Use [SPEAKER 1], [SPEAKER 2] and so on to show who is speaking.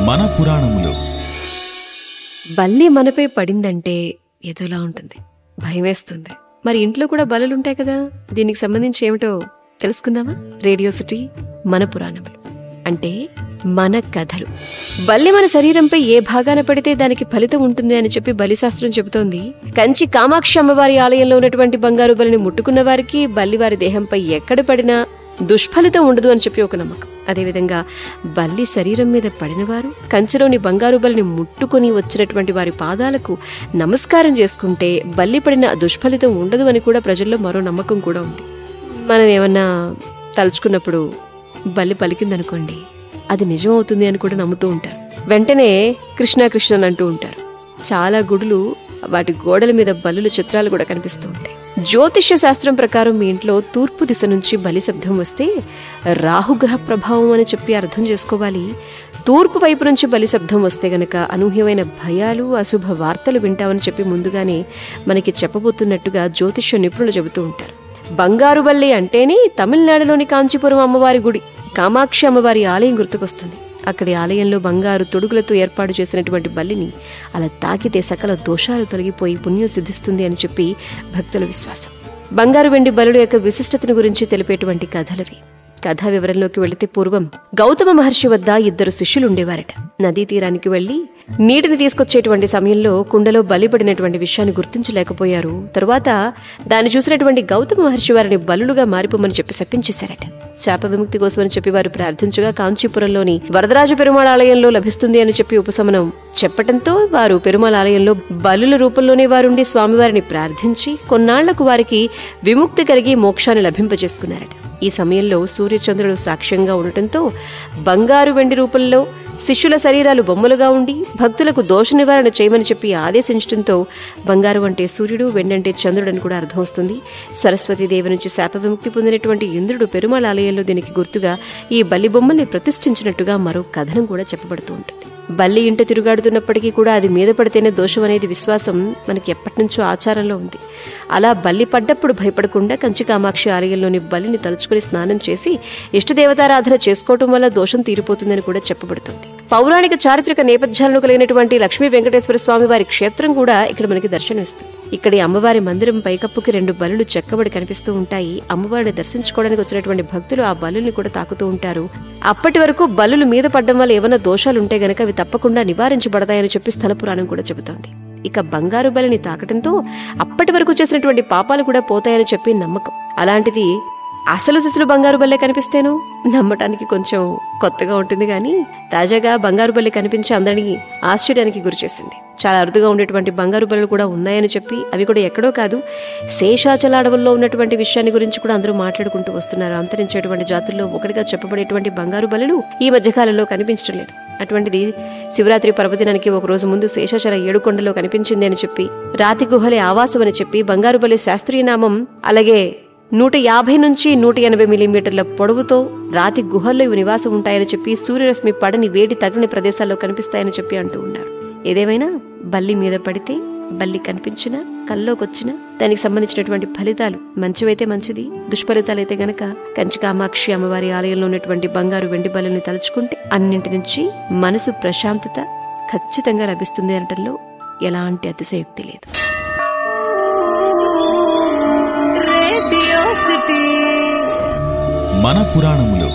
[SPEAKER 1] మన పురాణములు.
[SPEAKER 2] బల్లి మనపై పడిందంటే ఏదోలా ఉంటుంది, భయమేస్తుంది. మరి ఇంట్లో కూడా బలులుంటాయి కదా, దీనికి సంబంధించి ఏమిటో తెలుసుకుందామా? రేడియో సిటీ మన పురాణములు అంటే మన కథలు. బల్లి మన శరీరంపై ఏ భాగాన పడితే దానికి ఫలితం ఉంటుంది అని చెప్పి బలిశాస్త్రం చెబుతోంది. కంచి కామాక్షి అమ్మవారి ఆలయంలో ఉన్నటువంటి బంగారు బలిని ముట్టుకున్న వారికి బల్లి వారి దేహంపై ఎక్కడ పడినా దుష్ఫలితం ఉండదు అని చెప్పి ఒక నమ్మకం. అదేవిధంగా బల్లి శరీరం మీద పడినవారు కంచిలోని బంగారు బలిని ముట్టుకుని వచ్చినటువంటి వారి పాదాలకు నమస్కారం చేసుకుంటే బల్లి పడిన దుష్ఫలితం ఉండదు అని కూడా ప్రజల్లో మరో నమ్మకం కూడా ఉంది. మనం ఏమన్నా తలుచుకున్నప్పుడు బల్లి పలికిందనుకోండి, అది నిజమవుతుంది అని కూడా నమ్ముతూ ఉంటారు. వెంటనే కృష్ణ కృష్ణ అంటూ ఉంటారు. చాలా గుడులు వాటి గోడల మీద బల్లుల చిత్రాలు కూడా కనిపిస్తూ ఉంటాయి. జ్యోతిష్య శాస్త్రం ప్రకారం మీ ఇంట్లో తూర్పు దిశ నుంచి బలి శబ్దం వస్తే రాహుగ్రహ ప్రభావం అని చెప్పి అర్థం చేసుకోవాలి. తూర్పు వైపు నుంచి బలి శబ్దం వస్తే గనక అనూహ్యమైన భయాలు, అశుభ వార్తలు వింటామని చెప్పి ముందుగానే మనకి చెప్పబోతున్నట్టుగా జ్యోతిష్య నిపుణులు చెబుతూ ఉంటారు. బంగారు బల్లి అంటేనే తమిళనాడులోని కాంచీపురం అమ్మవారి గుడి కామాక్షి అమ్మవారి ఆలయం గుర్తుకొస్తుంది. అక్కడి ఆలయంలో బంగారు తొడుగులతో ఏర్పాటు చేసినటువంటి బల్లిని అలా తాకితే సకల దోషాలు తొలగిపోయి పుణ్యం సిద్ధిస్తుంది అని చెప్పి భక్తుల విశ్వాసం. బంగారు వెండి బలుల యొక్క విశిష్టతను గురించి తెలిపేటువంటి కథలవి. కథా వివరంలోకి వెళితే పూర్వం గౌతమ మహర్షి వద్ద 2 శిష్యులు ఉండేవారట. నదీ తీరానికి వెళ్లి నీటిని తీసుకొచ్చేటువంటి సమయంలో కుండలో బలిపడినటువంటి విషయాన్ని గుర్తించలేకపోయారు. తరువాత దాన్ని చూసినటువంటి గౌతమ మహర్షి వారిని బలులుగా మారిపోమని చెప్పి శపించేశారట. శాప విముక్తి కోసమని చెప్పి వారు ప్రార్థించగా కాంచీపురంలోని వరదరాజ పెరుమాళ్ ఆలయంలో లభిస్తుంది అని చెప్పి ఉపశమనం చెప్పటంతో వారు పెరుమాళ్ ఆలయంలో బలుల రూపంలోనే వారుండి స్వామివారిని ప్రార్థించి కొన్నాళ్లకు వారికి విముక్తి కలిగి మోక్షాన్ని లభింపజేసుకున్నారట. ఈ సమయంలో సూర్యచంద్రుడు సాక్ష్యంగా ఉండటంతో బంగారు వెండి రూపంలో శిష్యుల శరీరాలు బొమ్మలుగా ఉండి భక్తులకు దోష నివారణ చేయమని చెప్పి ఆదేశించడంతో బంగారు అంటే సూర్యుడు, వెండంటే చంద్రుడు అని కూడా అర్థం వస్తుంది. సరస్వతీదేవి నుంచి శాప విముక్తి పొందినటువంటి ఇంద్రుడు పెరుమాళ్ ఆలయంలో దీనికి గుర్తుగా ఈ బల్లి బొమ్మల్ని ప్రతిష్ఠించినట్టుగా మరో కథనం కూడా చెప్పబడుతూ ఉంటుంది. బల్లి ఇంట తిరుగాడుతున్నప్పటికీ కూడా అది మీద పడితేనే దోషం అనేది విశ్వాసం మనకి ఎప్పటినుంచో ఆచారంలో ఉంది. అలా బల్లి పడ్డప్పుడు భయపడకుండా కంచి కామాక్షి ఆలయంలోని బలిని తలుచుకుని స్నానం చేసి ఇష్టదేవతారాధన చేసుకోవటం వల్ల దోషం తీరిపోతుందని కూడా చెప్పబడుతుంది. పౌరాణిక చారిత్రక నేపథ్యాలను కలిగినటువంటి లక్ష్మీ వెంకటేశ్వర స్వామి వారి క్షేత్రం కూడా ఇక్కడ మనకి దర్శనమిస్తుంది. ఇక్కడి అమ్మవారి మందిరం పైకప్పుకి 2 బలులు చెక్కబడి కనిపిస్తూ ఉంటాయి. అమ్మవారిని దర్శించుకోవడానికి వచ్చినటువంటి భక్తులు ఆ బలుల్ని కూడా తాకుతూ ఉంటారు. అప్పటి వరకు బలులు మీద పడ్డం వల్ల ఏమైనా దోషాలుంటే గనక అవి తప్పకుండా నివారించబడతాయని చెప్పి స్థల పురాణం కూడా చెబుతోంది. ఇక బంగారు బలిని తాకటంతో అప్పటి వరకు చేసినటువంటి పాపాలు కూడా పోతాయని చెప్పి నమ్మకం. అలాంటిది అసలు శిశులు బంగారు బల్లే కనిపిస్తేనో నమ్మటానికి కొంచెం కొత్తగా ఉంటుంది. కానీ తాజాగా బంగారు బల్లె కనిపించి అందరినీ ఆశ్చర్యానికి గురిచేసింది. చాలా అరుదుగా ఉండేటువంటి బంగారు బల్లెలు కూడా ఉన్నాయని చెప్పి అవి కూడా ఎక్కడో కాదు శేషాచల అడవుల్లో ఉన్నటువంటి విషయాన్ని గురించి కూడా అందరూ మాట్లాడుకుంటూ వస్తున్నారు. అంతరించేటువంటి జాతుల్లో ఒకటిగా చెప్పబడేటువంటి బంగారు బల్లెలు ఈ మధ్యకాలంలో కనిపించడం లేదు. అటువంటిది శివరాత్రి పర్వదినానికి ఒక రోజు ముందు శేషాచల ఏడుకొండలో కనిపించింది అని చెప్పి రాతి గుహలే ఆవాసం అని చెప్పి బంగారు బల్లె శాస్త్రీయ నామం అలాగే 150 నుంచి 180 మిల్లీమీటర్ల పొడవుతో రాతి గుహల్లో ఇవి నివాసం ఉంటాయని చెప్పి సూర్యరశ్మి పడని వేడి తగిన ప్రదేశాల్లో కనిపిస్తాయని చెప్పి అంటూ ఉన్నారు. ఏదేమైనా బల్లి మీద పడితే బల్లి కనిపించినా కల్లోకొచ్చినా దానికి సంబంధించినటువంటి ఫలితాలు మంచివైతే మంచిది, దుష్ఫలితాలైతే గనక కంచి కామాక్షి అమ్మవారి ఆలయంలో ఉన్నటువంటి బంగారు వెండి బల్లిని తలుచుకుంటే అన్నింటి నుంచి మనసు ప్రశాంతత ఖచ్చితంగా లభిస్తుంది అనటంలో ఎలాంటి అతిశయోక్తి లేదు.
[SPEAKER 1] మన పురాణములు.